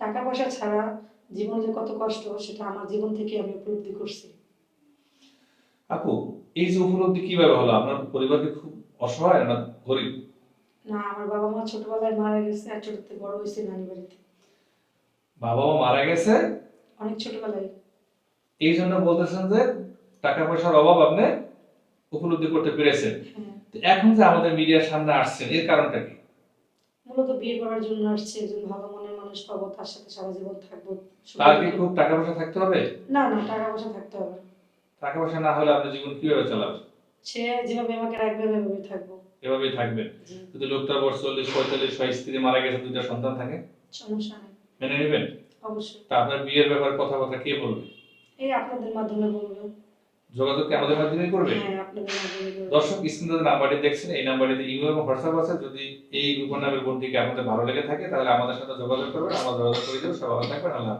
টাকা পয়সা ছাড়া জীবনে যে কত কষ্ট সেটা আমার জীবন থেকে আমি উপলব্ধি করছি। আপু, এই যে উপলব্ধি কিভাবে হলো? আপনার পরিবার কি খুব অসহায় না গরিব? না, আমার বাবা মা ছোটবেলায় মারা গেছে আর ছোট থেকে বড় হয়েছে নানি বাড়িতে। বাবা মা মারা গেছে, অনেক ছোটবেলায়। এই জন্য বলতেছেন যে টাকা পয়সার অভাব আপনি উপলব্ধি করতে পেরেছেন। হ্যাঁ, তো এখন যে আমাদের মিডিয়ার সামনে আসছেন, এর কারণটা কি? মূলত বিয়ে করার জন্য আসছে, একজন ভালো মনের মানুষ পাবো, তার সাথে সারা জীবন থাকবো। তার কি খুব টাকা পয়সা থাকতে হবে? না না, টাকা পয়সা থাকতে হবে না। টাকা পয়সা না হলে আপনি জীবন কিভাবে চালাবেন? সে যেভাবে আমাকে রাখবে আমি এভাবেই থাকবো। এভাবেই থাকবেন। জি, যদি লোকটার বয়স 40-45, স্ত্রী মারা গেছে, 2টা সন্তান থাকে, সমস্যা নেই। মেনে নেবেন? অবশ্যই। তা আপনার বিয়ের ব্যাপারে কথাবার্তা কে বলবে? এই আপনাদের মাধ্যমে বলবো। যোগাযোগ কি আমাদের মাধ্যমেই করবে? হ্যাঁ, আপনাদের মাধ্যমে বলবো। দর্শক, স্ক্রিনে যে নাম্বারটি দেখছেন, এই নাম্বারটিতে ইমেল এবং হোয়াটসঅ্যাপ আছে। যদি এই উপনামের বোনটিকে আপনাদের ভালো লেগে থাকে তাহলে আমাদের সাথে যোগাযোগ করবেন, আমরা যোগাযোগ করে দেবো। সবাই ভালো থাকবেন। আল্লাহ হাফেজ।